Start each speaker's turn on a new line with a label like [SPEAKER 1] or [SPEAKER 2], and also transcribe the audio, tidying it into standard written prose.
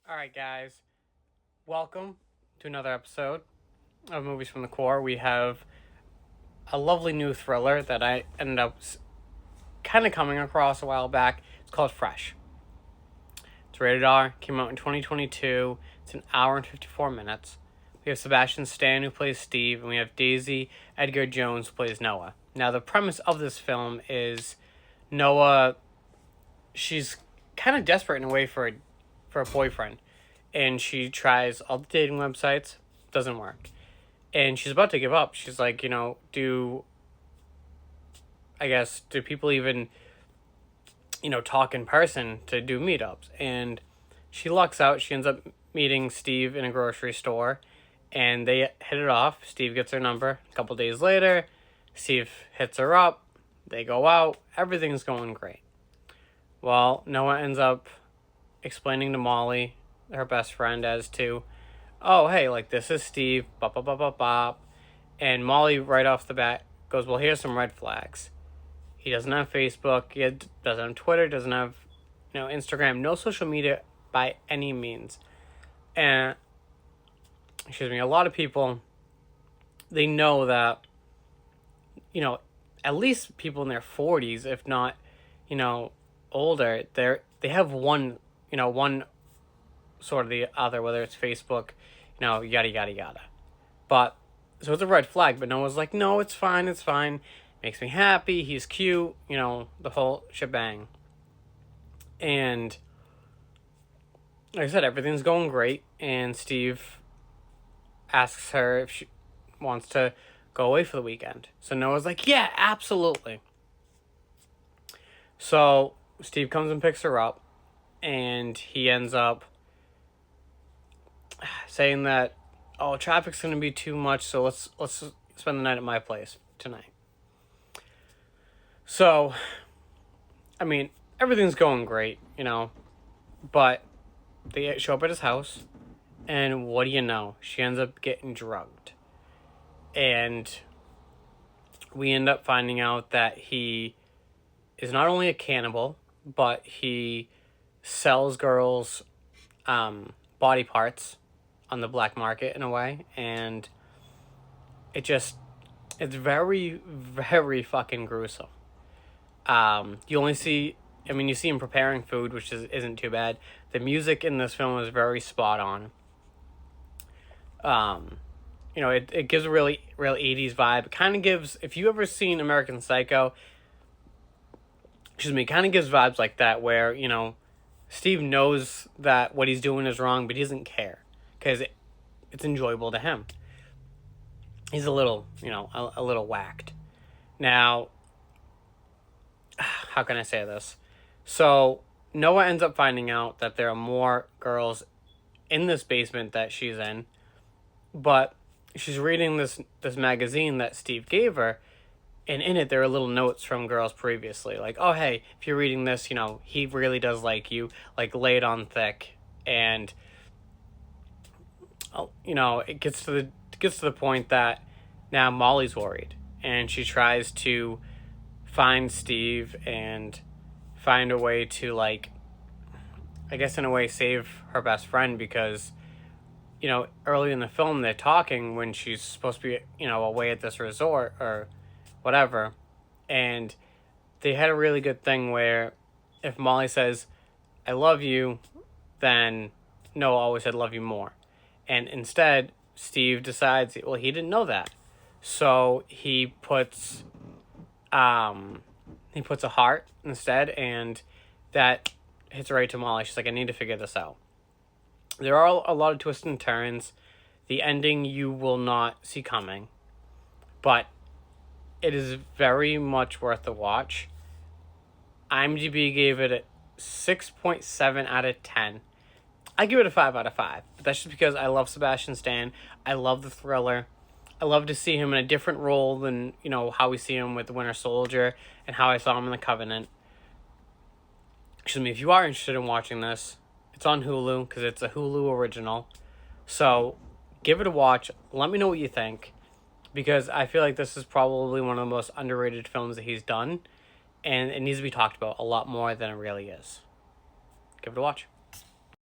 [SPEAKER 1] All right, guys, welcome to another episode of Movies from the Core. We have a lovely new thriller that I ended up kind of coming across a while back. It's called Fresh. It's rated R, came out in 2022. It's an hour and 54 minutes. We have Sebastian Stan, who plays Steve, and we have Daisy Edgar Jones, who plays Noah. Now, the premise of this film is Noah, she's kind of desperate in a way for a boyfriend, and she tries all the dating websites, doesn't work, and she's about to give up. She's like, do people even talk in person to do meetups? And she lucks out. She ends up meeting Steve in a grocery store, and they hit it off. Steve gets her number. A couple days later, Steve hits her up. They go out. Everything's going great. Well, Noah ends up explaining to Molly, her best friend, as to, oh, hey, like, this is Steve, bop, bop, bop, bop, bop. And Molly, right off the bat, goes, well, here's some red flags. He doesn't have Facebook, he doesn't have Twitter, doesn't have, Instagram, no social media by any means. And, a lot of people, they know that, at least people in their 40s, if not, older, they have one sort of the other, whether it's Facebook, yada, yada, yada. But, so it's a red flag, but Noah's like, no, it's fine, makes me happy, he's cute, the whole shebang. And, like I said, everything's going great, and Steve asks her if she wants to go away for the weekend. So Noah's like, yeah, absolutely. So Steve comes and picks her up, and he ends up saying that, oh, traffic's going to be too much, so let's spend the night at my place tonight. So, everything's going great, but they show up at his house, and what do you know? She ends up getting drugged. And we end up finding out that he is not only a cannibal, but he sells girls body parts on the black market in a way, and it's very, very fucking gruesome. You only see, you see him preparing food, which isn't too bad. The music in this film is very spot on. It gives a really, real 80s vibe. It kind of gives, if you ever seen American Psycho, it kind of gives vibes like that, where, Steve knows that what he's doing is wrong, but he doesn't care, because it's enjoyable to him. He's a little, a little whacked. Now, how can I say this? So, Noah ends up finding out that there are more girls in this basement that she's in, but she's reading this magazine that Steve gave her, and in it there are little notes from girls previously, like, oh, hey, if you're reading this, he really does like you, like, lay it on thick. And it gets to the point that now Molly's worried, and she tries to find Steve and find a way to, like, I guess in a way save her best friend, because early in the film they're talking when she's supposed to be away at this resort or whatever, and they had a really good thing where if Molly says, I love you, then Noah always said, love you more. And instead, Steve decides, well, he didn't know that. So he puts a heart instead, and that hits right to Molly. She's like, I need to figure this out. There are a lot of twists and turns. The ending you will not see coming, but it is very much worth the watch. IMDb gave it a 6.7 out of 10. I give it a 5 out of 5. But that's just because I love Sebastian Stan. I love the thriller. I love to see him in a different role than, how we see him with the Winter Soldier and how I saw him in The Covenant. If you are interested in watching this, it's on Hulu, because it's a Hulu original. So, give it a watch. Let me know what you think, because I feel like this is probably one of the most underrated films that he's done, and it needs to be talked about a lot more than it really is. Give it a watch.